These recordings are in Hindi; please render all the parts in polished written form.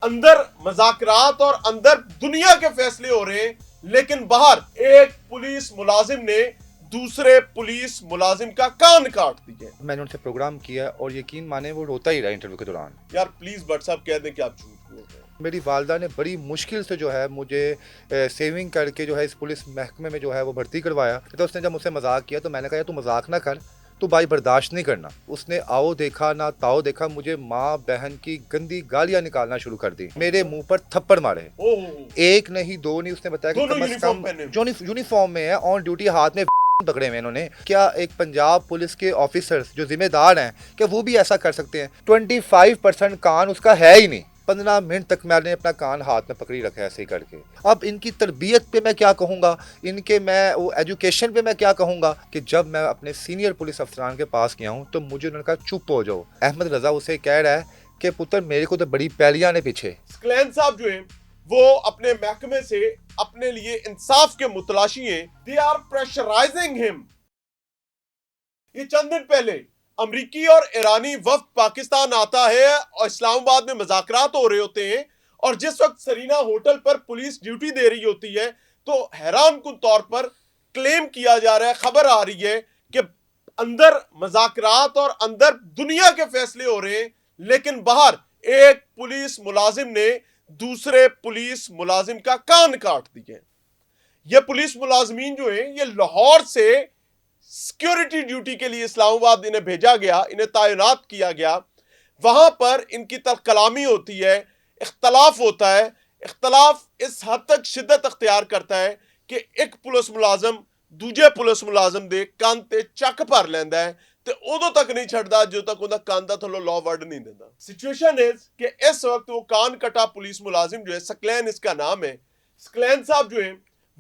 अंदर मज़ाकरात और अंदर दुनिया के फैसले हो रहे हैं, लेकिन बाहर एक पुलिस मुलाजिम ने दूसरे पुलिस मुलाजिम का कान काट दिया। मैंने उनसे प्रोग्राम किया और यकीन माने वो रोता ही रहा इंटरव्यू के दौरान। यार प्लीज भट्ट साहब कह दें कि आप झूठ बोल रहे हैं। मेरी वालदा ने बड़ी मुश्किल से जो है मुझे सेविंग करके जो है इस पुलिस महकमे में जो है वो भर्ती करवाया। तो उसने जब मुझसे मजाक किया तो मैंने कहा तू मजाक ना कर, तो भाई बर्दाश्त नहीं करना। उसने आओ देखा ना ताओ देखा, मुझे माँ बहन की गंदी गालियां निकालना शुरू कर दी, मेरे मुंह पर थप्पड़ मारे। एक नहीं दो नहीं, उसने बताया कि कम से कम जो यूनिफॉर्म में है, ऑन ड्यूटी हाथ में पकड़े हुए इन्होंने। क्या एक पंजाब पुलिस के ऑफिसर्स जो जिम्मेदार हैं, क्या वो भी ऐसा कर सकते हैं? 25% कान उसका है ही नहीं। 15 मिनट तक मैंने अपना कान हाथ में पकड़ी रखा है ऐसे ही करके। अब इनकी तरबियत पे मैं क्या कहूँगा, इनके मैं वो एजुकेशन पे मैं क्या कहूँगा कि जब मैं अपने सीनियर पुलिस अफसरान के पास गया हूँ तो मुझे उन्होंने कहा चुप हो जाओ। अहमद रजा उसे कह रहा है कि पुत्र मेरे को तो बड़ी पैलियां ने पीछे। सकलैन साहब जो है वो अपने महकमे से अपने लिए इंसाफ के मुतलाशी हैं। They are pressurising him. ये चंद दिन पहले अमरीकी और ईरानी वफ्द पाकिस्तान आता है और इस्लामाबाद में मुज़ाकरात हो रहे होते हैं, और जिस वक्त सरीना होटल पर पुलिस ड्यूटी दे रही होती है तो हैरानकुन तौर पर क्लेम किया जा रहा है, खबर आ रही है कि अंदर मुज़ाकरात और अंदर दुनिया के फैसले हो रहे हैं, लेकिन बाहर एक पुलिस मुलाजिम ने दूसरे पुलिस मुलाजिम का कान काट दिया। ये पुलिस मुलाजमीन जो है ये लाहौर से सिक्योरिटी ड्यूटी के लिए इस्लामाबाद इन्हें भेजा गया, इन्हें तैनात किया गया। वहां पर इनकी तरफ कलामी होती है, इख्तलाफ होता है। इख्तलाफ इस हद तक शिद्दत अख्तियार करता है कि एक पुलिस मुलाजम दूजे पुलिस मुलाजम दे कंन ते चक भर लैंदा है ते उदों तक नहीं छड़दा जो तक उहदा कंन दा थल्लों लॉ वर्ड नहीं देता। सिचुएशन इज कि इस वक्त वो कान कटा पुलिस मुलाजिम जो है, सकलैन इसका नाम है, सकलैन साहब जो है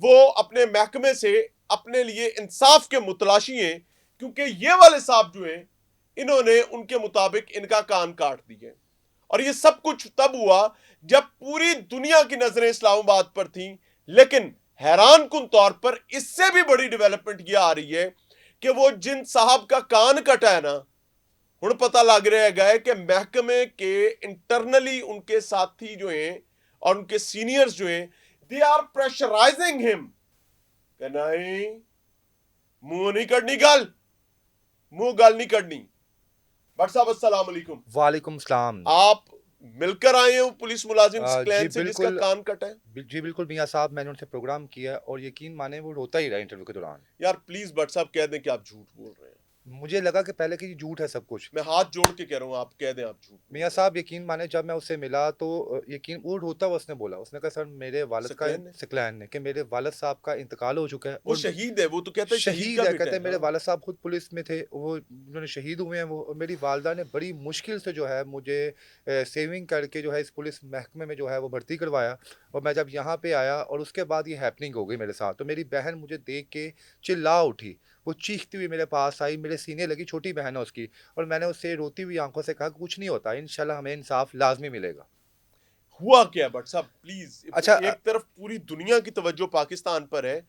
वो अपने महकमे से अपने लिए इंसाफ के मुतलाशी हैं, क्योंकि ये वाले साहब जो हैं इन्होंने उनके मुताबिक इनका कान काट दिए। और ये सब कुछ तब हुआ जब पूरी दुनिया की नजरें इस्लामाबाद पर थीं। लेकिन हैरानकुन तौर पर इससे भी बड़ी डेवलपमेंट ये आ रही है कि वो जिन साहब का कान कटा है ना, हुण पता लग रहा है कि महकमे के इंटरनली उनके साथी जो हैं और उनके सीनियर्स जो हैं, दे आर प्रेशराइजिंग हिम कि नहीं मुंह नहीं कड़नी गल, मुंह गल नहीं कड़नी। भट्ट साहब अस्सलाम वालेकुम। वालेकुम सलाम। आप मिलकर आए हो पुलिस मुलाजिम जी सकलैन से जिसका बिल्कुल, कान कटा है? जी बिल्कुल मियाँ साहब, मैंने उनसे प्रोग्राम किया और यकीन माने वो रोता ही रहा इंटरव्यू के दौरान। यार प्लीज भट्ट साहब कह दें कि आप झूठ बोल रहे हैं। मुझे लगा कि पहले कि ये झूठ है सब कुछ। मैं हाथ जोड़ के कह रहा हूं, आप कह दें आप झूठ। मियाँ साहब यकीन माने जब मैं उससे मिला तो यकीन वो रोता हुआ उसने बोला, उसने कहा सर मेरे वालिद का, सकलैन ने, कि मेरे वालिद साहब का इंतकाल हो चुका है। वो शहीद है, वो तो कहते हैं शहीद है, कहते हैं मेरे वालिद साहब खुद पुलिस में थे, वो उन्होंने शहीद हुए हैं वो। और मेरी वालदा ने बड़ी मुश्किल से जो है मुझे सेविंग करके जो है इस पुलिस महकमे में जो है वो भर्ती करवाया। और मैं जब यहाँ पे आया और उसके बाद ये हैपनिंग हो गई मेरे साथ, तो मेरी बहन मुझे देख के चिल्ला उठी। वो चीखती हुई मेरे पास आई, मेरे सीने लगी, छोटी बहन है उसकी, और मैंने उससे रोती हुई आंखों से कहा कुछ नहीं होता, इंशाल्लाह हमें इंसाफ लाजमी मिलेगा। हुआ क्या भट्ट साहब प्लीज? अच्छा, एक तरफ पूरी दुनिया की तवज्जो पाकिस्तान पर है,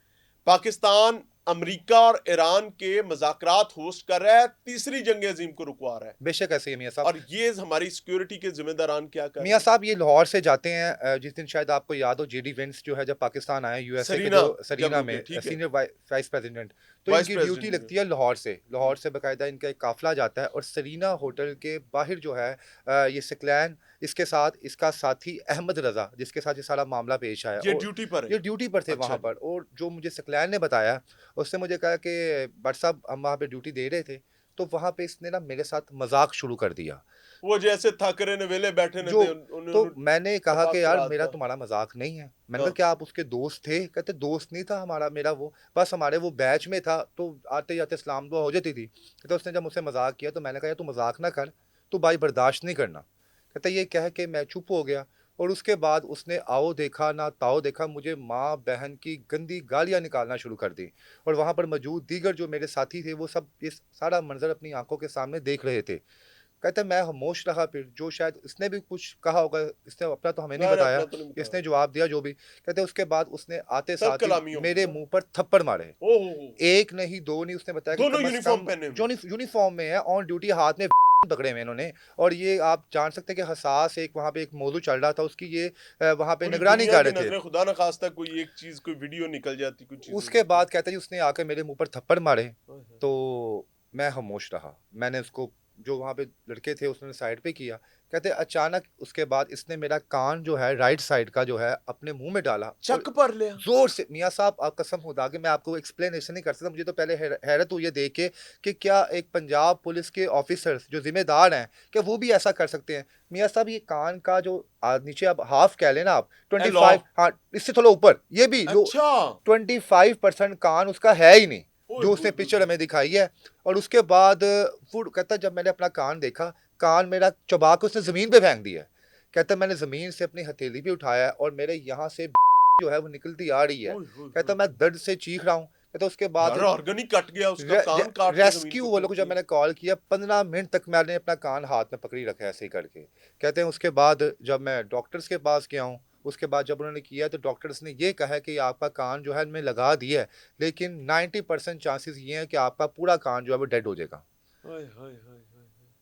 पाकिस्तान अमेरिका और ईरान के मज़ाकरात होस्ट कर रहा है, तीसरी जंग अजीम को रुकवा रहा है। बेशक ऐसे ही मियाँ साहब। और ये हमारी सिक्योरिटी के जिम्मेदारान क्या कर रहे मियाँ हैं? साहब ये लाहौर से जाते हैं, जिस दिन शायद आपको याद हो जेडी वेंस जो है जब पाकिस्तान आए यूएसए के, जो सरीना में सीनियर वाइस प्रेसिडेंट, तो इनकी ड्यूटी लगती है लाहौर से। लाहौर से बाकायदा इनका एक काफिला जाता है और सरीना होटल के बाहर जो है ये सकलैन, इसके साथ इसका साथी अहमद रजा, जिसके साथ ये सारा मामला पेश आया, ये ड्यूटी पर है। ये ड्यूटी पर थे वहाँ पर। और जो मुझे सकलैन ने बताया, उसने मुझे कहा कि भट्ट साहब हम वहाँ पे ड्यूटी दे रहे थे, तो वहाँ पे इसने ना मेरे साथ मजाक शुरू कर दिया। वो जैसे थकरे ने वेले बैठे ने जो थे, तो मैंने कहा कि यार मेरा था। तुम्हारा मजाक नहीं है। मैंने कहा क्या आप उसके दोस्त थे? कहते दोस्त नहीं था हमारा, मेरा वो बस हमारे वो बैच में था, तो आते जाते सलाम दुआ हो जाती थी। कहते उसने जब मुझसे मजाक किया तो मैंने कहा तू मजाक ना कर, तू भाई बर्दाश्त नहीं करना। कहते ये कह के मैं चुप हो गया। और उसके बाद उसने आओ देखा ना ताओ देखा, मुझे माँ बहन की गंदी गालियां निकालना शुरू कर दी। और वहाँ पर मौजूद दीगर जो मेरे साथी थे वो सब ये सारा मंजर अपनी आंखों के सामने देख रहे थे। कहते मैं खामोश रहा, फिर जो शायद इसने भी कुछ कहा होगा, इसने अपना तो हमें नहीं बताया, इसने जवाब दिया जो भी। कहते उसके बाद उसने आते साथ ही मेरे मुंह पर थप्पड़ मारे। एक नहीं दो नहीं, उसने बताया कि कम से कम जो यूनिफॉर्म में है, ऑन ड्यूटी हाथ में पकड़े हुए इन्होंने। और ये आप जान सकते हैं कि हसास एक वहाँ पे एक मौजू चल रहा था, उसकी ये वहाँ पे पूरी निगरानी दुनिया कर की रहे थे। नजरें, खुदा न खास्ता कोई एक चीज, कोई वीडियो निकल जाती, कुछ चीज हो उसके जाती। बाद कहता है जी उसने आकर मेरे मुंह पर थप्पड़ मारे, ओए होए। तो मैं खामोश रहा। मैंने उसको, जो वहाँ पे लड़के थे उसने साइड पे किया। कहते अचानक उसके बाद इसने मेरा कान जो है राइट साइड का जो है अपने मुंह में डाला और चक पर लिया। जोर से, मियाँ साहब आप कसम खुदा के मैं आपको एक्सप्लेनेशन नहीं कर सकता, मुझे तो पहले हैरत हुई है देख के कि क्या एक पंजाब पुलिस के ऑफिसर्स जो जिम्मेदार हैं क्या वो भी ऐसा कर सकते हैं। मियाँ साहब ये कान का जो नीचे आप हाफ कह लेना आप ए लो। 25, हाँ इससे थोड़ा ऊपर, ये भी लो अच्छा। 25% कान उसका है ही नहीं, ओए जो होए उसने होए पिक्चर होए। हमें दिखाई है। और उसके बाद वो कहता जब मैंने अपना कान देखा, कान मेरा चबा के उसने जमीन पे फेंक दिया है। कहता मैंने जमीन से अपनी हथेली भी उठाया है और मेरे यहाँ से जो है वो निकलती आ रही है। ओए होए कहता होए मैं होए। दर्द से चीख रहा हूँ। कहता उसके बाद यार ऑर्गन ही कट गया उसका, कान काट के जमीन रेस्क्यू पे वालों फेंक को जब दिया। मैंने कॉल किया 15 मिनट तक मैंने अपना कान हाथ में पकड़ी रखा है ऐसे ही करके। कहते हैं उसके बाद जब मैं डॉक्टर्स के पास गया हूँ, उसके बाद जब उन्होंने किया तो डॉक्टर्स ने ये कहा है कि आपका कान जो है इनमें लगा दिया है, लेकिन 90% चांसेस ये हैं कि आपका पूरा कान जो है वो डेड हो जाएगा। ओए होए होए होए।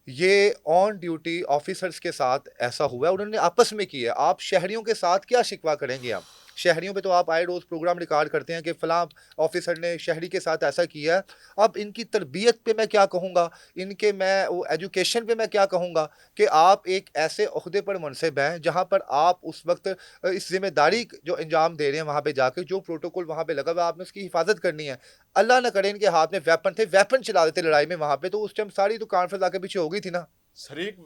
ये ऑन ड्यूटी ऑफिसर्स के साथ ऐसा हुआ है, उन्होंने आपस में किया है। आप शहरियों के साथ क्या शिकवा करेंगे आप? शहरियों पे तो आप आए रोज़ प्रोग्राम रिकॉर्ड करते हैं कि फलां ऑफिसर ने शहरी के साथ ऐसा किया है। अब इनकी तरबियत पे मैं क्या कहूँगा, इनके मैं वो एजुकेशन पे मैं क्या कहूँगा कि आप एक ऐसे ओहदे पर मुनसिब हैं जहाँ पर आप उस वक़्त इस ज़िम्मेदारी जो अंजाम दे रहे हैं वहाँ पे जाके, जो प्रोटोकॉल वहाँ पे लगा हुआ है आपने उसकी हिफाज़त करनी है। अल्लाह ना करे इनके हाथ में वेपन थे, वेपन चला देते लड़ाई में वहाँ पे, तो उस टाइम सारी तो कॉन्फ्रेंस आगे पीछे हो गई थी ना। सर एक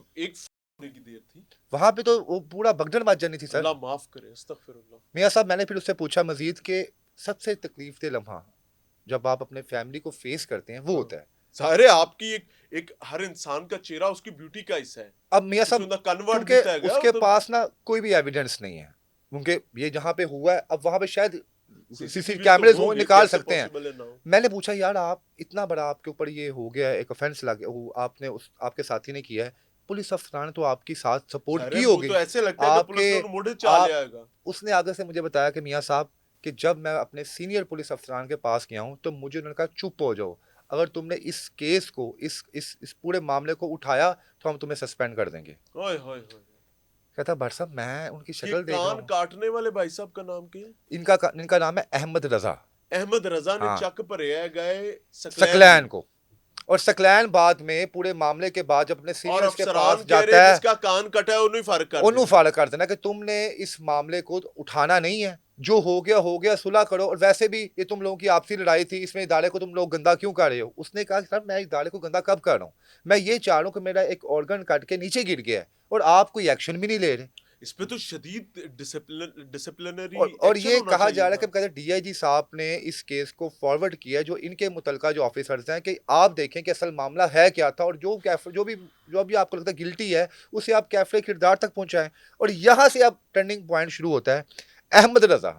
होने की देर थी। वहाँ पे तो वो पूरा भगदड़ मच जानी थी सर। अल्लाह माफ करे, अस्तगफिरुल्लाह। मियाँ साहब मैंने फिर उससे पूछा मज़ीद कि सबसे तकलीफ दे लम्हा जब आप अपने फैमिली को फेस करते हैं वो हाँ। होता है। सारे आपकी एक एक हर इंसान का चेहरा उसकी ब्यूटी का हिस्सा है। अब मियाँ उसमें साहब ना कन्वर्ट क्योंकि दिता है उसके तो पास ना कोई भी एविडेंस नहीं है, क्योंकि ये जहाँ पे हुआ है अब वहाँ पे शायद सीसी सीसीटीवी तो कैमरेज हो होंगे, निकाल कैसे सकते हैं। पॉसिबल है ना हो। मैंने पूछा यार आप इतना बड़ा आपके ऊपर ये हो गया है, एक ऑफेंस लग आपने उस आपके साथी ने किया है, पुलिस अफसरान ने तो आपकी साथ सपोर्ट सारे की वो होगी तो ऐसे लगता है कि पुलिस आपके ने उन्हें मुड़े चाल आप आएगा। उसने आगे से मुझे बताया कि मियाँ साहब कि जब मैं अपने सीनियर पुलिस अफसरान के पास गया हूँ तो मुझे उन्होंने कहा चुप हो जाओ, अगर तुमने इस केस को इस पूरे मामले को उठाया तो हम तुम्हें सस्पेंड कर देंगे। ओए होए होए। कहता भाई साहब मैं उनकी ये शक्ल देख रहा कान हूँ। काटने वाले भाई साहब का नाम क्या है? इनका नाम है अहमद रजा। अहमद रजा ने हाँ, चक भरे है गए सकलैन सकलैन को। को। और सकलैन बाद में पूरे मामले के बाद जब अपने और सीनियर्स के अफसरान पास कह रहे जाता है, जिसका कान कटा है उन्हें फर्क कर ओनू देना। फाड़ कर देना कि तुमने इस मामले को उठाना नहीं है, जो हो गया सुलह करो, और वैसे भी ये तुम लोगों की आपसी लड़ाई थी, इसमें इदारे को तुम लोग गंदा क्यों कर रहे हो? उसने कहा सर मैं इदारे को गंदा कब कर रहा हूँ, मैं ये चाह रहा हूँ कि मेरा एक ऑर्गन कट के नीचे गिर गया है और आप कोई एक्शन भी नहीं ले रहे। इस पे तो शदीद डिसिप्लिनरी और एक्शन ये होना कहा जा चाहिए रहा है था। कि कहते डीआईजी साहब ने इस केस को फॉरवर्ड किया जो इनके मुतलका जो ऑफिसर्स हैं कि आप देखें कि असल मामला है क्या था, और जो भी आपको लगता है गिल्टी है उसे आप कैफरे किरदार तक पहुंचाएं। और यहाँ से अब टर्निंग पॉइंट शुरू होता है। अहमद रजा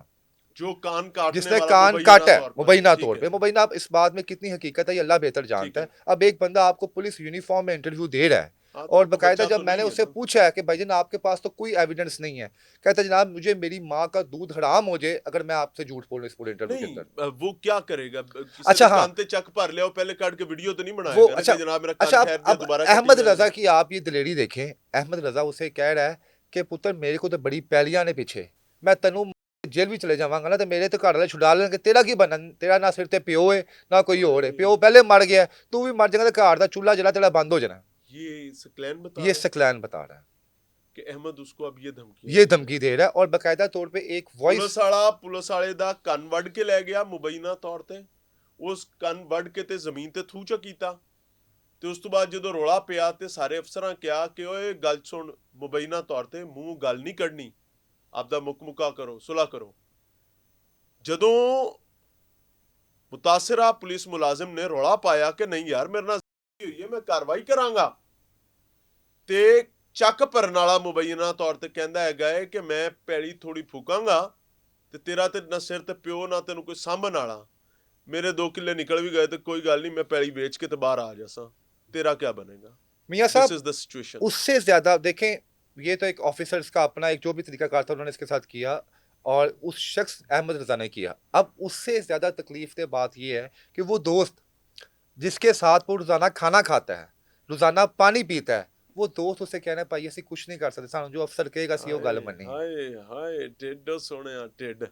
जो कान काटने जिसने वाला कान मुबैना काटा है तौर पर, मुबैना ठीक तौर है पे, जी। मुबैना अब इस बात में कितनी हकीकत है ये अल्लाह बेहतर ठीक जानता है। है। अब एक बंदा आपको पुलिस यूनिफॉर्म में इंटरव्यू दे रहा है हाँ तो और वो तो बकायदा बच्चा जब तो मैंने नहीं है उससे ना। पूछा है कि भाईजान आपके पास तो कोई एविडेंस नहीं है, कहता है जनाब मुझे मेरी माँ का दूध हराम हो जाए अगर मैं आपसे झूठ बोलूं इस पूरे इंटरव्यू के नहीं अंदर। वो क्या करेगा? किसी अच्छा ने हाँ, कान ते चक भर लिया, वो पहले काट के वीडियो तो नहीं वो बनाएगा ना अच्छा कि जनाब मेरा कान अच्छा ठहर दिया, अब दोबारा कटी अहमद जाएगा। रजा की आप ये दिलेरी देखें। अहमद रजा उसे कह रहा है कि पुत्र मेरे को तो बड़ी पैलियां ने पीछे, मैं तेनू जेल भी चले जावांगा ना तो मेरे तो घर वाले छुड़ा लेंगे, तेरा की बनना, तेरा ना सिर ते प्यो है ना कोई और है, प्यो पहले मर गया, तू भी मर जाएगा तो घर का चूल्हा जला तेरा बंद हो जाना। ये सकलैन बता ये रहा है सकलैन बता रहा है, कि अहमद उसको अब ये धमकियां ये दे रहा है। धमकी दे रहा है और बाकायदा तौर पे एक वॉइस। पुलिस वाले दा ਕੰਨ ਵੱਢ ਕੇ ਲੈ ਗਿਆ ਮੁਬੈਨਾ ਤੌਰ ਤੇ। ਉਸ ਕੰਨ ਵੱਢ ਕੇ ਤੇ ਜ਼ਮੀਨ ਤੇ ਥੂਚਾ ਕੀਤਾ ਤੇ ਉਸ ਤੋਂ ਬਾਅਦ ਜਦੋਂ ਰੋਲਾ ਪਿਆ ਤੇ ਸਾਰੇ ਅਫਸਰਾਂ ਕਿਹਾ ਕਿ ਓਏ ਗੱਲ ਸੁਣ, ਮੁਬੈਨਾ ਤੌਰ ਤੇ ਮੂੰਹ ਗੱਲ ਨਹੀਂ ਕੱਢਣੀ, ਆਪਦਾ ਮੁਕਮੁਕਾ ਕਰੋ, ਸੁਲਾ ਕਰੋ। ਜਦੋਂ ਮੁਤਾਸਿਰਾ ਪੁਲਿਸ ਮੁਲਾਜ਼ਮ ਨੇ ਰੋਲਾ ਪਾਇਆ ਕਿ ਨਹੀਂ ਯਾਰ ਮੇਰੇ ਨਾਲ ਹੋਈ ਹੈ, ਮੈਂ ਕਾਰਵਾਈ ਕਰਾਂਗਾ, ਤੇ ਚੱਕ ਭਰਨ ਵਾਲਾ ਮੁਬੈਨਾ ਤੌਰ ਤੇ ਕਹਿੰਦਾ ਹੈਗਾ ਹੈ ਕਿ ਮੈਂ ਪੈਲੀ ਥੋੜੀ ਫੂਕਾਂਗਾ ਤੇ ਤੇਰਾ ਤੇ ਨਾ ਸਿਰ ਤੇ ਪਿਓ ਨਾ ਤੈਨੂੰ ਕੋਈ ਸਾਂਭਣ ਵਾਲਾ, ਮੇਰੇ 2 ਕਿੱਲੇ ਨਿਕਲ ਵੀ ਗਏ ਤੇ ਕੋਈ ਗੱਲ ਨਹੀਂ, मैं पैली बेच के तो बाहर आ जासा, तेरा क्या बनेगा? मियाँ दिस साहब इज द सिचुएशन। उससे ज्यादा देखें, ये तो एक ऑफिसर्स का अपना एक जो भी तरीकाकार था उन्होंने इसके साथ किया और उस शख्स अहमद रजा ने किया। अब उससे ज्यादा तकलीफ दे बात यह है कि वो दोस्त जिसके साथ वो रोजाना खाना खाता है, रोजाना पानी पीता है, वो दोस्त उससे कहना है भाई ਅਸੀਂ कुछ नहीं कर सकते, ਸਾਨੂੰ जो अफसर कहेगा सी वो गल मन्नी। हाय हाय टिड सोने टिड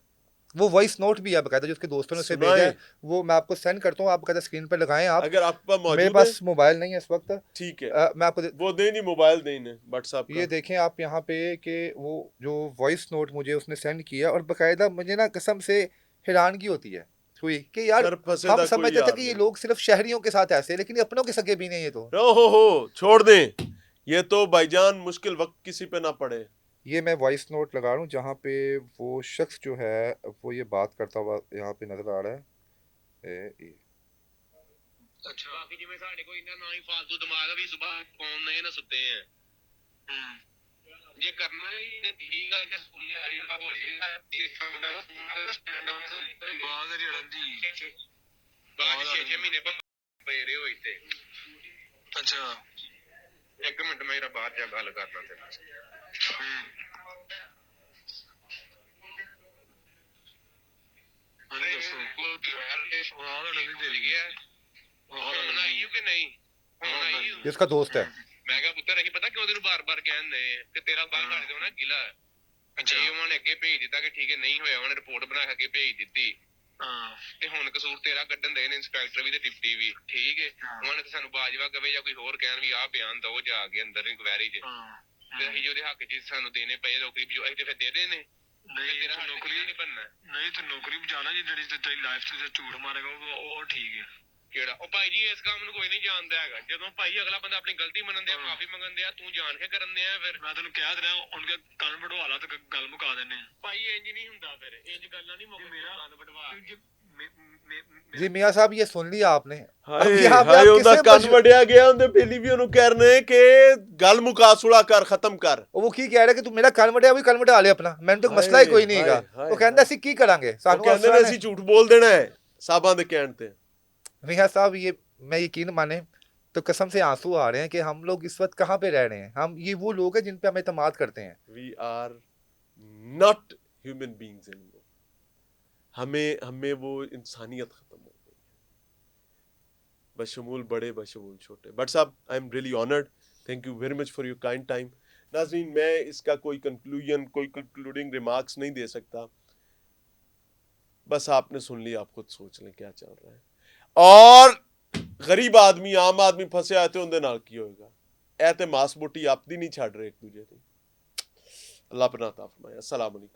वो वॉइस नोट भी है बकायदा जो उसके दोस्तों ने उसे भेजा सुनाए है, वो मैं आपको सेंड करता हूँ, आप बकायदा स्क्रीन पर लगाएं आप। अगर आपके पास मेरे मौजूद पास है मोबाइल नहीं है इस वक्त, ठीक है मैं आपको वो दे नहीं मोबाइल देने व्हाट्सएप ये का देखें आप यहाँ पे कि वो जो वॉइस नोट मुझे उसने सेंड किया, और बकायदा मुझे ना कसम से हैरानगी होती है हुई कि यार सर फंसे हम दा कोई समझते थे यार कि ये नहीं लोग सिर्फ शहरियों के साथ ऐसे हैं, लेकिन ये अपनों के सगे भी नहीं है। तो हो छोड़ दें ये तो भाईजान मुश्किल वक्त किसी पे ना पड़े ये मैं वॉइस नोट लगा रहा हूँ जहाँ पे वो शख्स जो है वो ये बात करता हुआ यहाँ पे नजर आ रहा है। ये ਅੱਛਾ ਬਾਕੀ ਜਿਵੇਂ ਸਾਡੇ ਕੋਈ ਇੰਨਾ ਨਾ ਹੀ ਫालतू ਦਿਮਾਗ ਆ ਵੀ ਸਵੇਰ ਫੋਨ ਨਹੀਂ ਨਾ ਸੁੱਤੇ ਆ ਜੇ ਕਰਨਾ ਹੀ ਤੇ ਠੀਕ ਆ ਕਿ ਸਕੂਲੇ ਆ ਰਿਹਾ ਹੋ ਜਾਏਗਾ ਬਾਅਦ ਜਿਹੜਾ ਦੀ ਬਾਅਦ 6 ਮਹੀਨੇ ਪਏ ਰਹੇ ਹੋਏ ਤੇ ਅੱਛਾ ਇੱਕ ਮਿੰਟ ਮੇਰਾ ਬਾਹਰ ਜਾ ਗੱਲ ਕਰਨਾ ਤੇ ਹਾਂਜੀ ਦੱਸੋ ਉਹ ਆਹ ਨਹੀਂ ਦੇ ਗਿਆ ਹੁਣ ਆਈ ਕਿ ਨਹੀਂ ਹੁਣ ਆਈ ये उसका दोस्त है। ਮੈਂ ਕਿਹਾ ਪੁੱਤਰ ਅਸੀਂ ਪਤਾ ਕਿਉਂ ਤੈਨੂੰ ਬਾਰ-ਬਾਰ ਕਹਿੰਦੇ ਕਿ ਤੇਰਾ ਬਾਹਰ ਕੱਢ ਦੇਣਾ ਗਿਲਾ ਜੇ ਉਹਨਾਂ ਨੇ ਅੱਗੇ ਭੇਜ ਦਿੱਤਾ ਕਿ ਠੀਕ ਹੈ ਨਹੀਂ ਹੋਇਆ ਉਹਨੇ ਰਿਪੋਰਟ ਬਣਾ ਕੇ ਅੱਗੇ ਭੇਜ ਦਿੱਤੀ ਤੇ ਹੁਣ ਕਸੂਰ ਤੇਰਾ ਕੱਢਣ ਦੇ ਨੇ ਇੰਸਪੈਕਟਰ ਵੀ ਤੇ ਡਿਪਟੀ ਵੀ ਠੀਕ ਹੈ ਉਹਨਾਂ ਨੇ ਤਾਂ ਸਾਨੂੰ ਬਾਜਵਾ ਕਵੇ ਜਾਂ ਕੋਈ ਹੋਰ ਕਹਿਣ ਵੀ ਆਹ ਬਿਆਨ ਦਓ ਜਾ ਕੇ ਅੰਦਰ ਇਨਕੁਆਇਰੀ 'ਚ ਤੇ ਅਸੀਂ ਉਹਦੇ ਹੱਕ 'ਚ ਸਾਨੂੰ ਦੇਣੇ ਪਏ ਨੌਕਰੀ ਵੀ ਅਸੀਂ ਤੇ ਫਿਰ ਦੇ ਦੇਣੇ ਨਹੀਂ ਤੇਰਾ ਨੌਕਰੀ ਨਹੀਂ ਬਣਨਾ ਨਹੀਂ ਤੇ ਨੌਕਰੀ ਵੀ ਜਾਣਾ ਜੀ ਜਿਹੜੀ ਤੇਰੀ ਲਾਈਫ 'ਚ ਝੂਠ ਮਾਰੇਗਾ ਉਹ ਠੀਕ ਹੈ ਕਿਹੜਾ ਉਹ ਭਾਈ ਜੀ ਇਸ ਕੰਮ ਨੂੰ ਕੋਈ ਨਹੀਂ ਜਾਣਦਾ ਹੈਗਾ ਜਦੋਂ ਭਾਈ ਅਗਲਾ ਬੰਦਾ ਆਪਣੀ ਗਲਤੀ ਮੰਨਣ ਦੇ ਮਾਫੀ ਮੰਗਣ ਦੇ ਆ ਤੂੰ ਜਾਣ ਕੇ ਕਰਨ ਦੇ ਆ ਫਿਰ ਮੈਂ ਤੈਨੂੰ ਕਹਿ ਰਿਹਾ ਉਹਨਾਂ ਦੇ ਕੰਨ ਵਢਵਾ ਲਾ ਤੇ ਗੱਲ ਮੁਕਾ ਦਿੰਨੇ ਭਾਈ ਇੰਜ ਨਹੀਂ ਹੁੰਦਾ ਫਿਰ ਇੰਜ ਗੱਲਾਂ ਨਹੀਂ ਮੁੱਕਦੀਆਂ ਮੇਰਾ ਕੰਨ ਵਢਵਾ जी मियाँ साहब ये सुन लिया आपने। अब ਹਾਏ यहाँ पे ਹਾਏ आप ਉਹਦਾ किसे ਕੰਨ ਵੜਿਆ ਗਿਆ ਉਹਦੇ ਪਹਿਲੀ ਵੀ ਉਹਨੂੰ ਕਰਨੇ ਕਿ ਗੱਲ ਮੁਕਾ ਸੁਲਾ ਕਰ ਖਤਮ ਕਰ वो की कह रहा है कि तू मेरा कन वटिया भी कन वटा ले अपना, मैंने तो मसला ही कोई नहीं हाय, हैगा। हाय, वो कहता ਅਸੀਂ की करांगे ਉਹ सानू ਕਹਿੰਦੇ ਨੇ ਅਸੀਂ ਝੂਠ ਬੋਲ ਦੇਣਾ ਹੈ ਸਾਬਾਂ ਦੇ ਕਹਿਣ ਤੇ मियाँ साहब ये मैं यकीन माने तो कसम से आंसू आ रहे हैं कि हम लोग इस वक्त कहाँ पे रह रहे हैं। हम ये वो लोग हैं जिन पे हम एतमाद करते हैं। We are not human beings anymore हमें वो इंसानियत खत्म हो गई बशमूल बड़े बशमूल छोटे। बट साहब I am really honoured, thank you very much for your kind time. नाज़रीन मैं इसका कोई कंक्लूजन कोई कंक्लूडिंग रिमार्क्स नहीं दे सकता, बस आपने सुन लिया, आप खुद सोच लें क्या चल रहा है। और गरीब आदमी आम आदमी फसे आए थे उनके नाल की होएगा, ऐ ते मास बोटी आपदी नहीं छड़ रहे एक दूजे की। अल्लाह अपना अता फरमाए। अस्सलाम वालेकुम।